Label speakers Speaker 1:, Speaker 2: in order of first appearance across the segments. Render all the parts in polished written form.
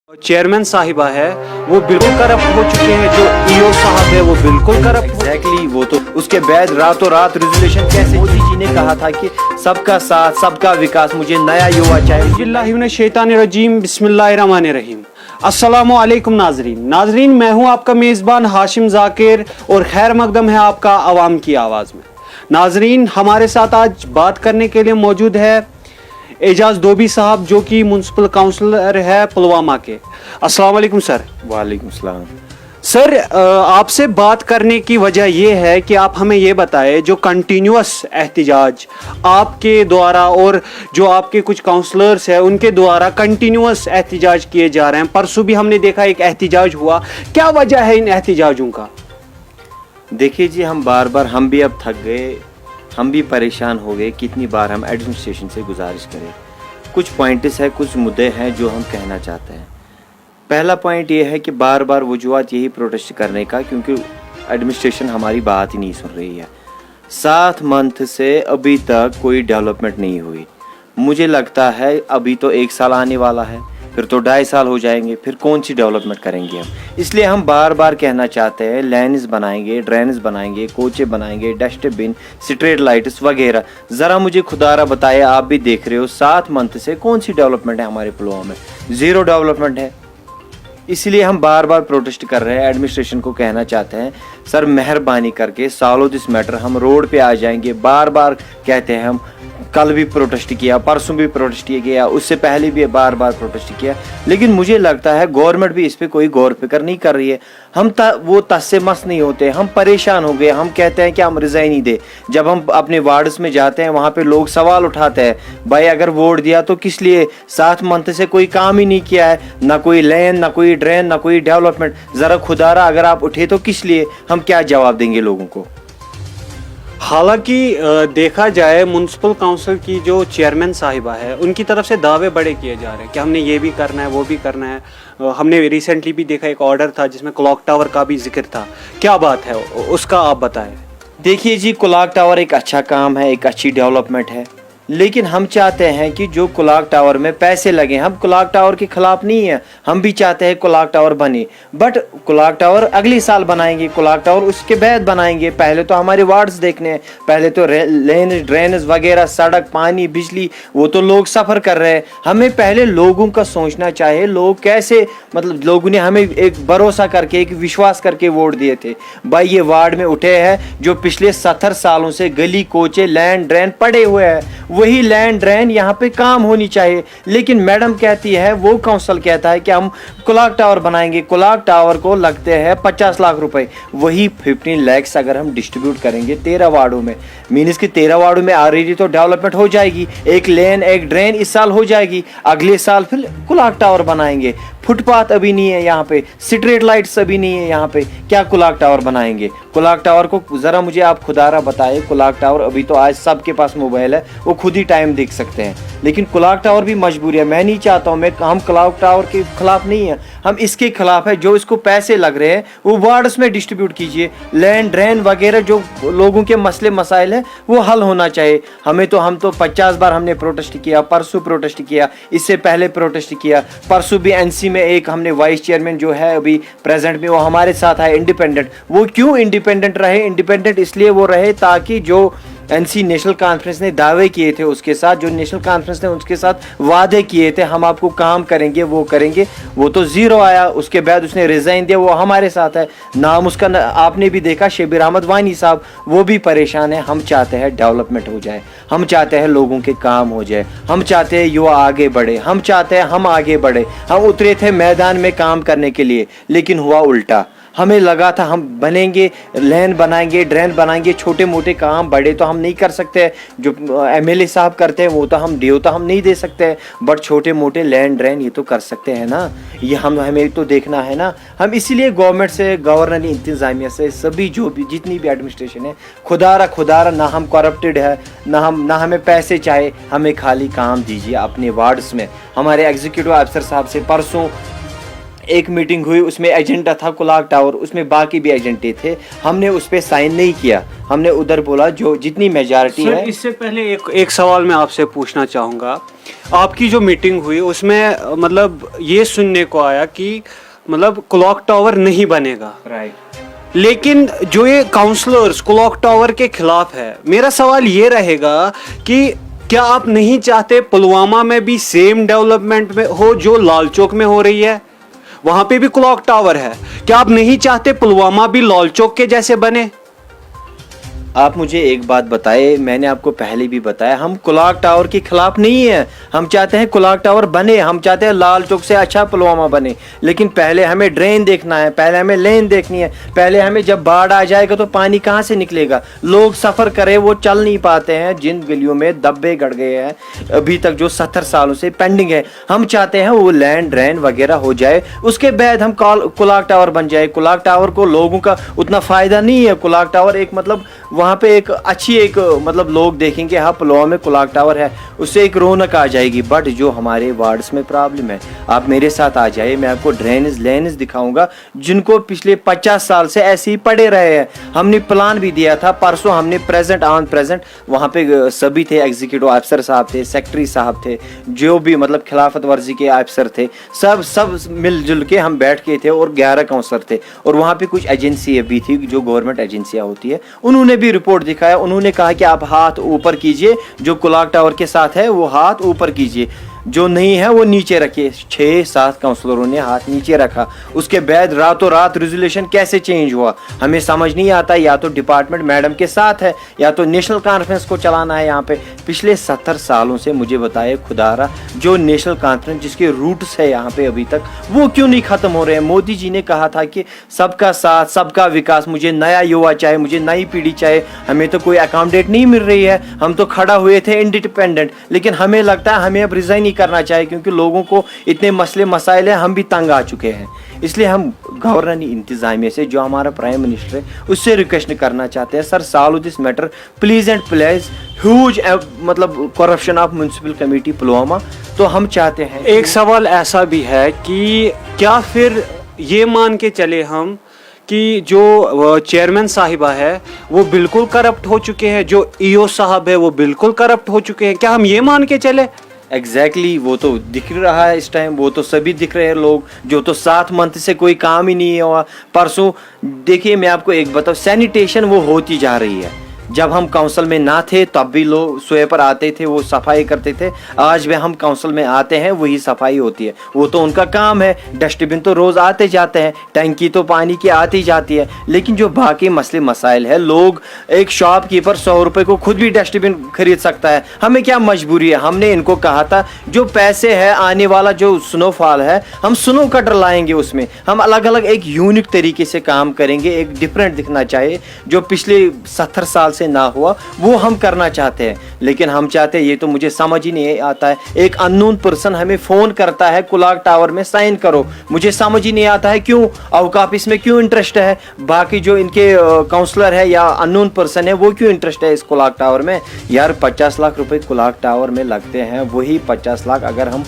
Speaker 1: Chairman साहिबा है वो बिल्कुल करप्ट हो चुके हैं, जो ईओ साहब है वो बिल्कुल करप्ट।
Speaker 2: एग्जैक्टली वो तो उसके बाद रातों रात रेजोल्यूशन कैसे मोदी जी ने कहा था कि सबका साथ सबका विकास, मुझे नया युवा चाहिए।
Speaker 1: शैतानिर्रजीम बिस्मिल्लाहिर्रहमानिर्रहीम। अस्सलामु अलैकुम नाजरीन, मैं हूं आपका मेज़बान हाशिम जाकिर और खैर मकदम है आपका आवाम की आवाज़ में। नाजरीन, हमारे साथ आज बात करने के लिए मौजूद है एजाज दोबी साहब, जो कि म्युनिसिपल काउंसलर है पुलवामा के। अस्सलाम वालेकुम सर।
Speaker 2: वालेकुम सलाम।
Speaker 1: सर, आपसे बात करने की वजह यह है कि आप हमें ये बताएं, जो कंटिन्यूअस एहतिजाज आपके द्वारा और जो आपके कुछ काउंसलर्स हैं उनके द्वारा कंटिन्यूअस एहतिजाज किए जा रहे हैं। परसों भी हमने देखा एक एहतिजाज हुआ, क्या वजह है इन एहतिजाजों का?
Speaker 2: देखिए जी, हम भी अब थक गए, हम भी परेशान हो गए। कितनी बार हम एडमिनिस्ट्रेशन से गुजारिश करें। कुछ पॉइंट्स है, कुछ मुद्दे हैं जो हम कहना चाहते हैं। पहला पॉइंट ये है कि बार बार वजूहत यही प्रोटेस्ट करने का, क्योंकि एडमिनिस्ट्रेशन हमारी बात ही नहीं सुन रही है। 7 मंथ से अभी तक कोई डेवलपमेंट नहीं हुई। मुझे लगता है अभी तो 1 साल आने वाला है, फिर तो 2.5 साल हो जाएंगे, फिर कौन सी डेवलपमेंट करेंगे हम। इसलिए हम बार बार कहना चाहते हैं, लेन्स बनाएंगे, ड्रेनेज बनाएंगे, कोचे बनाएंगे, डस्टबिन, स्ट्रीट लाइट्स वगैरह। ज़रा मुझे खुदारा बताइए, आप भी देख रहे हो 7 मंथ से कौन सी डेवलपमेंट है हमारे पुलवामा में? 0 डेवलपमेंट है। इसलिए हम बार बार प्रोटेस्ट कर रहे हैं। एडमिनिस्ट्रेशन को कहना चाहते हैं, सर मेहरबानी करके सॉल्व दिस मैटर। हम रोड पे आ जाएंगे। बार बार कहते हैं, हम कल भी प्रोटेस्ट किया, परसों भी प्रोटेस्ट किया, उससे पहले भी बार बार प्रोटेस्ट किया, लेकिन मुझे लगता है गवर्नमेंट भी इस पे कोई गौर फिक्र नहीं कर रही है। हम वो तस से मस नहीं होते, हम परेशान हो गए। हम कहते हैं कि हम रिजाइन ही दे। जब हम अपने वार्ड्स में जाते हैं, वहाँ पे लोग सवाल उठाते हैं, भाई अगर वोट दिया तो किस लिए? 7 मंथ से कोई काम ही नहीं किया है, ना कोई लेन, ना कोई ड्रेन, ना कोई डेवलपमेंट। ज़रा खुदारा अगर आप उठे तो किस लिए? हम क्या जवाब देंगे लोगों को?
Speaker 1: हालांकि देखा जाए, म्युनिसिपल काउंसिल की जो चेयरमैन साहिबा है उनकी तरफ से दावे बड़े किए जा रहे हैं कि हमने ये भी करना है, वो भी करना है। हमने रिसेंटली भी देखा, एक ऑर्डर था जिसमें क्लॉक टावर का भी जिक्र था। क्या बात है उसका, आप बताएं।
Speaker 2: देखिए जी, क्लॉक टावर एक अच्छा काम है, एक अच्छी डेवलपमेंट है, लेकिन हम चाहते हैं कि जो क्लॉक टावर में पैसे लगे, हम क्लॉक टावर के खिलाफ नहीं है, हम भी चाहते हैं क्लॉक टावर बने, बट क्लॉक टावर अगले साल बनाएंगे, क्लॉक टावर उसके बाद बनाएंगे। पहले तो हमारे वार्ड्स देखने हैं, पहले तो लेन, ड्रेनेज वगैरह, सड़क, पानी, बिजली, वो तो लोग सफ़र कर रहे हैं। हमें पहले लोगों का सोचना चाहिए। लोग कैसे, मतलब लोगों ने हमें एक भरोसा करके, एक विश्वास करके वोट दिए थे। भाई ये वार्ड में उठे हैं जो पिछले 70 सालों से गली कोचे, लैंड ड्रेन पड़े हुए हैं, वही लैंड ड्रेन यहाँ पे काम होनी चाहिए। लेकिन मैडम कहती है, वो काउंसिल कहता है कि हम क्लॉक टावर बनाएंगे। क्लॉक टावर को लगते हैं 50 लाख रुपए। वही 15 लाख अगर हम डिस्ट्रीब्यूट करेंगे 13 वार्डों में, मीन्स कि 13 वार्डों में ऑलरेडी तो डेवलपमेंट हो जाएगी। एक लेन, एक ड्रेन इस साल हो जाएगी, अगले साल फिर क्लॉक टावर बनाएंगे। फुटपाथ अभी नहीं है यहाँ पे, स्ट्रीट लाइट्स अभी नहीं है यहाँ पे, क्या क्लॉक टावर बनाएंगे? क्लॉक टावर को ज़रा मुझे आप खुदारा बताइए। क्लॉक टावर अभी तो आज सबके पास मोबाइल है, वो खुद ही टाइम देख सकते हैं, लेकिन क्लॉक टावर भी मजबूरी है। मैं नहीं चाहता हूँ, हम क्लॉक टावर के खिलाफ नहीं है, हम इसके खिलाफ है। जो इसको पैसे लग रहे हैं वो वार्ड्स में डिस्ट्रीब्यूट कीजिए। लैंड, ड्रेन वगैरह जो लोगों के मसले मसाइल है वो हल होना चाहिए। हम तो 50 बार हमने प्रोटेस्ट किया, परसों प्रोटेस्ट किया, इससे पहले प्रोटेस्ट किया। परसों भी एनसी में एक हमने वाइस चेयरमैन जो है अभी प्रेजेंट में, वो हमारे साथ है इंडिपेंडेंट। वो क्यों इंडिपेंडेंट रहे? इंडिपेंडेंट इसलिए वो रहे ताकि जो एनसी नेशनल कॉन्फ्रेंस ने दावे किए थे उसके साथ, जो नेशनल कॉन्फ्रेंस ने उसके साथ वादे किए थे, हम आपको काम करेंगे, वो करेंगे, वो तो 0 आया। उसके बाद उसने रिजाइन दिया। वो हमारे साथ है, नाम उसका आपने भी देखा, शबीर अहमद वानी साहब, वो भी परेशान है। हम चाहते हैं डेवलपमेंट हो जाए, हम चाहते हैं लोगों के काम हो जाए, हम चाहते हैं युवा आगे बढ़े, हम चाहते हैं हम आगे बढ़े। हम उतरे थे मैदान में काम करने के लिए, लेकिन हुआ उल्टा। हमें लगा था हम बनेंगे, लेन बनाएंगे, ड्रेन बनाएंगे, छोटे मोटे काम, बड़े तो हम नहीं कर सकते, जो एमएलए साहब करते हैं वो तो हम डीओ तो हम नहीं दे सकते, बट छोटे मोटे लैंड ड्रेन ये तो कर सकते हैं ना। ये हमें तो देखना है ना। हम इसीलिए गवर्नमेंट से, गवर्नर इंतज़ामिया से, सभी जो भी जितनी भी एडमिनिस्ट्रेशन है, खुदारा ना हम करप्टेड है, ना हमें पैसे चाहिए, हमें खाली काम दीजिए अपने वार्ड्स में। हमारे एग्जीक्यूटिव ऑफिसर साहब से परसों एक मीटिंग हुई, उसमें एजेंडा था क्लॉक टावर, उसमें बाकी भी एजेंडे थे, हमने उस पर साइन नहीं किया। हमने उधर बोला जो जितनी मेजॉरिटी है।
Speaker 1: इससे पहले एक सवाल मैं आपसे पूछना चाहूँगा आपकी जो मीटिंग हुई उसमें मतलब ये सुनने को आया कि मतलब क्लॉक टावर नहीं बनेगा,
Speaker 2: राइट।
Speaker 1: लेकिन जो ये काउंसलर्स क्लॉक टावर के खिलाफ है, मेरा सवाल ये रहेगा कि क्या आप नहीं चाहते पुलवामा में भी सेम डेवलपमेंट में हो जो लाल चौक में हो रही है? वहां पे भी क्लॉक टावर है, क्या आप नहीं चाहते पुलवामा भी लाल चौक के जैसे बने?
Speaker 2: आप मुझे एक बात बताए, मैंने आपको पहले भी बताया, हम क्लॉक टावर के खिलाफ नहीं है। हम चाहते हैं क्लॉक टावर बने, हम चाहते हैं लाल चौक से अच्छा पुलवामा बने, लेकिन पहले हमें ड्रेन देखना है, पहले हमें लेन देखनी है, पहले हमें जब बाढ़ आ जाएगा तो पानी कहाँ से निकलेगा, लोग सफ़र करें वो चल नहीं पाते हैं, जिन गलियों में दब्बे गड़ गए हैं अभी तक जो 70 सालों से पेंडिंग है, हम चाहते हैं वो लैंड ड्रेन वगैरह हो जाए, उसके बाद हम क्लॉक टावर बन जाए। क्लॉक टावर को लोगों का उतना फ़ायदा नहीं है। क्लॉक टावर एक मतलब वहाँ पे एक अच्छी एक मतलब लोग देखेंगे हाँ पुलवामा में क्लॉक टावर है, उससे एक रौनक आ जाएगी। बट जो हमारे वार्ड्स में प्रॉब्लम है, आप मेरे साथ आ जाइए, मैं आपको ड्रेनेज लेनेज दिखाऊंगा जिनको पिछले 50 साल से ऐसे ही पड़े रहे हैं। हमने प्लान भी दिया था, परसों हमने प्रेजेंट ऑन प्रेजेंट वहाँ पे सभी थे, एग्जीक्यूटिव अफसर साहब थे, सेक्रेटरी साहब थे, जो भी मतलब खिलाफत वर्जी के अफसर थे, सब मिलजुल के हम बैठ के थे और 11 काउंसलर थे, और वहाँ पे कुछ एजेंसी भी थी जो गवर्नमेंट एजेंसियाँ होती है, उन्होंने भी रिपोर्ट दिखाया। उन्होंने कहा कि आप हाथ ऊपर कीजिए, जो क्लॉक टावर के साथ है वो हाथ ऊपर कीजिए, जो नहीं है वो नीचे रखिए। 6-7 काउंसलरों ने हाथ नीचे रखा। उसके बाद रातों रात रेजोल्यूशन कैसे चेंज हुआ हमें समझ नहीं आता। या तो डिपार्टमेंट मैडम के साथ है या तो नेशनल कॉन्फ्रेंस को चलाना है। यहाँ पे पिछले 70 सालों से मुझे बताए खुदारा, जो नेशनल कॉन्फ्रेंस जिसके रूट्स है यहाँ पे अभी तक, वो क्यों नहीं खत्म हो रहे हैं? मोदी जी ने कहा था कि सबका साथ सबका विकास, मुझे नया युवा चाहिए, मुझे नई पीढ़ी चाहिए, हमें तो कोई अकोमोडेट नहीं मिल रही है। हम तो खड़ा हुए थे इंडिपेंडेंट, लेकिन हमें लगता है हमें अब रिजाइन करना चाहिए, क्योंकि लोगों को इतने मसले मसाइल हैं, हम भी तंग आ चुके हैं। इसलिए हम गवर्नर इंतजामिया से, जो हमारा प्राइम मिनिस्टर है, उससे रिक्वेस्ट करना चाहते हैं, sir solve this matter please and please. Huge मतलब corruption of municipal committee Pulwama. तो हम चाहते हैं,
Speaker 1: एक सवाल ऐसा भी है कि क्या फिर ये मान के चले हम कि जो चेयरमैन साहिबा है वो बिल्कुल करप्ट हो चुके हैं, जो ईओ साहब है वो बिल्कुल करप्ट हो चुके हैं, क्या हम ये मान के चले?
Speaker 2: एग्जैक्टली वो तो दिख रहा है इस टाइम, वो तो सभी दिख रहे हैं लोग, जो तो 7 मंथ से कोई काम ही नहीं हुआ। परसों देखिए मैं आपको एक बताऊं, सैनिटेशन वो होती जा रही है। जब हम काउंसिल में ना थे तब भी लोग स्वेपर आते थे, वो सफाई करते थे। आज भी हम काउंसिल में आते हैं, वही सफाई होती है, वो तो उनका काम है। डस्टबिन तो रोज आते जाते हैं, टंकी तो पानी की आती जाती है, लेकिन जो बाकी मसले मसाइल है, लोग एक शॉपकीपर 100 रुपए को खुद भी डस्टबिन खरीद सकता है, हमें क्या मजबूरी है? हमने इनको कहा था जो पैसे है आने वाला जो स्नोफॉल है, हम स्नो कटर लाएंगे, उसमें हम अलग अलग एक यूनिक तरीके से काम करेंगे, एक डिफरेंट दिखना चाहिए, जो पिछले 70 साल से ना हुआ वो हम करना चाहते हैं। लेकिन हम चाहते हैं, ये तो मुझे समझ ही नहीं आता है, एक अननोन पर्सन हमें फोन करता है क्लॉक टावर में साइन करो, मुझे समझ ही नहीं आता है क्यों अवकाफ इसमें क्यों इंटरेस्ट है, बाकी जो इनके काउंसलर है या अननोन पर्सन है वो क्यों इंटरेस्ट है इस क्लॉक टावर में? यार 50 लाख रुपए क्लॉक टावर में लगते हैं, वही 50 लाख अगर हम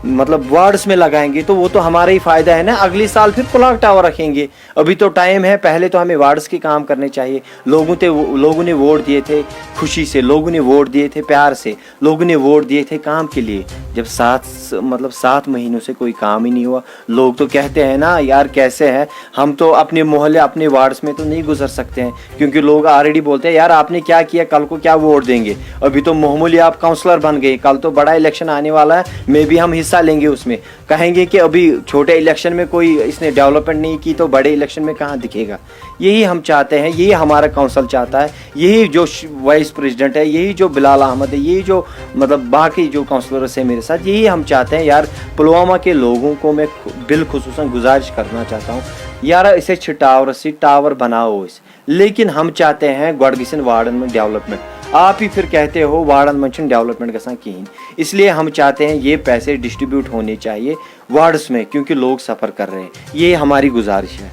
Speaker 2: मतलब वार्ड्स में लगाएंगे तो वो तो हमारा ही फायदा है ना। अगले साल फिर क्लॉक टावर रखेंगे, अभी तो टाइम है, पहले तो हमें वार्ड्स के काम करने चाहिए। लोगों ने वोट दिए थे खुशी से, लोगों ने वोट दिए थे प्यार से, लोगों ने वोट दिए थे काम के लिए। जब 7 महीनों से कोई काम ही नहीं हुआ, लोग तो कहते हैं ना यार कैसे है, हम तो अपने मोहल्ले अपने वार्ड्स में तो नहीं गुजर सकते हैं, क्योंकि लोग ऑलरेडी बोलते हैं यार आपने क्या किया, कल को क्या वोट देंगे। अभी तो मामूली आप काउंसलर बन गए, कल तो बड़ा इलेक्शन आने वाला है, मे भी हम हिस्सा लेंगे उसमें, कहेंगे कि अभी छोटे इलेक्शन में कोई इसने डेवलपमेंट नहीं की तो बड़े इलेक्शन में कहाँ दिखेगा। यही हम चाहते हैं, यही हमारा काउंसिल चाहता है, यही जो वाइस प्रेसिडेंट है, यही जो बिलाल अहमद है, यही जो मतलब बाकी जो काउंसलर्स है मेरे साथ, यही हम चाहते हैं। यार पुलवामा के लोगों को मैं बिलखुसूसन गुजारिश करना चाहता हूँ, यार इसे टावर बनाओ इस, लेकिन हम चाहते हैं गडगिसन वार्डन में डेवलपमेंट। आप ही फिर कहते हो वार्डन में डेवलपमेंट गसान कहीं, इसलिए हम चाहते हैं ये पैसे डिस्ट्रीब्यूट होने चाहिए वार्ड्स में, क्योंकि लोग सफ़र कर रहे हैं, ये हमारी गुजारिश है।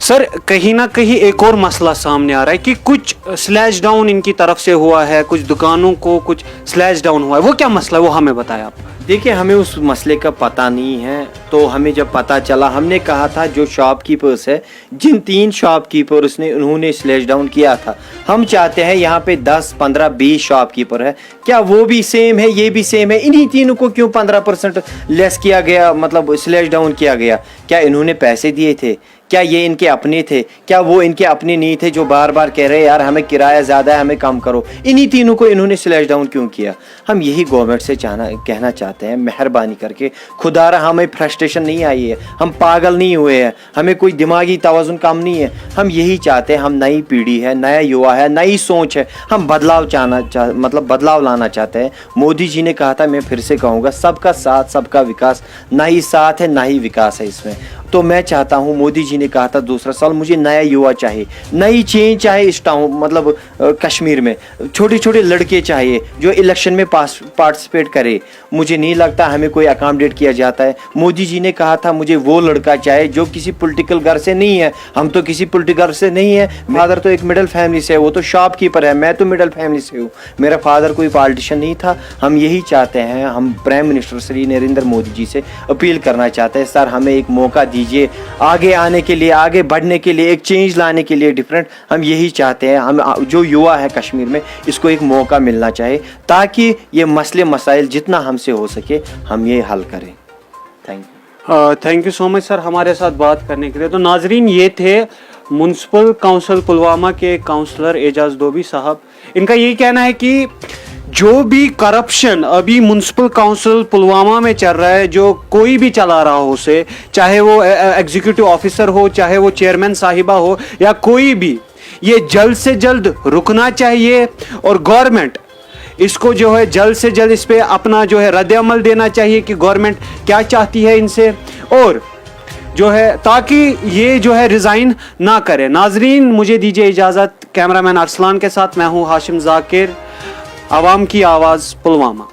Speaker 1: सर कहीं ना कहीं एक और मसला सामने आ रहा है कि कुछ स्लैश डाउन इनकी तरफ से हुआ है, कुछ दुकानों को कुछ स्लैश डाउन हुआ है, वो क्या मसला है वो हमें बताएं आप।
Speaker 2: देखिए, हमें उस मसले का पता नहीं है, तो हमें जब पता चला, हमने कहा था जो शॉपकीपर्स है, जिन 3 शॉपकीपर्स ने उन्होंने स्लैश डाउन किया था, हम चाहते हैं यहाँ पे 10, 15, 20 शॉपकीपर है, क्या वो भी सेम है, ये भी सेम है, इन्हीं तीनों को क्यों 15% लेस किया गया, मतलब स्लैश डाउन किया गया? क्या इन्होंने पैसे दिए थे? क्या ये इनके अपने थे? क्या वो इनके अपने नहीं थे जो बार बार कह रहे हैं यार हमें किराया ज़्यादा है, हमें कम करो? इन्हीं तीनों को इन्होंने स्लैश डाउन क्यों किया? हम यही गवर्नमेंट से कहना चाहते हैं, मेहरबानी करके, खुदारा हमें फ्रस्ट्रेशन नहीं आई है, हम पागल नहीं हुए हैं, हमें कोई दिमागी तवाज़ुन कम नहीं है, हम यही चाहते हैं, हम नई पीढ़ी है, नया युवा है, नई सोच है, हम बदलाव मतलब बदलाव लाना चाहते हैं। मोदी जी ने कहा था, मैं फिर से कहूँगा, सबका साथ सबका विकास, ना ही साथ है ना ही विकास है इसमें। तो मैं चाहता हूँ, मोदी जी ने कहा था दूसरा साल, मुझे नया युवा चाहिए, नई चेंज चाहिए इस टाउन, मतलब कश्मीर में छोटे छोटे लड़के चाहिए जो इलेक्शन में पार्टिसिपेट करे। मुझे नहीं लगता हमें कोई अकोमोडेट किया जाता है। मोदी जी ने कहा था मुझे वो लड़का चाहिए जो किसी पॉलिटिकल घर से नहीं है, हम तो किसी पॉलिटिकल घर से नहीं है, फादर तो एक मिडिल फैमिली से है, वो तो शॉपकीपर है, मैं तो मिडिल फैमिली से हूँ, मेरा फादर कोई पॉलिटिशियन नहीं था। हम यही चाहते हैं, हम प्राइम मिनिस्टर श्री नरेंद्र मोदी जी से अपील करना चाहते हैं, सर हमें एक मौका दीजिए आगे आने के लिए, आगे बढ़ने के लिए, एक चेंज लाने के लिए, डिफरेंट। हम यही चाहते हैं, हम जो युवा है कश्मीर में, इसको एक मौका मिलना चाहिए ताकि ये मसले मसाइल जितना हमसे हो सके हम ये हल करें।
Speaker 1: Thank you so much sir हमारे साथ बात करने के लिए। तो नाजरीन, ये थे म्युनिसिपल काउंसिल पुलवामा के काउंसलर एजाज दोबी साहब। इनका यही कहना है कि जो भी करप्शन अभी म्युनिसिपल काउंसिल पुलवामा में चल रहा है, जो कोई भी चला रहा हो उसे, चाहे वो एग्जीक्यूटिव ऑफिसर हो, चाहे वो चेयरमैन साहिबा हो या कोई भी, ये जल्द से जल्द रुकना चाहिए और गवर्नमेंट इसको जो है जल्द से जल्द इस पे अपना जो है रद्द अमल देना चाहिए कि गवर्नमेंट क्या चाहती है इनसे, और जो है ताकि ये जो है रिज़ाइन ना करे। नाजरीन, मुझे दीजिए इजाज़त। कैमरामैन अरसलान के साथ मैं हूँ हाशिम जाकिर, आवाम की आवाज़, पुलवामा।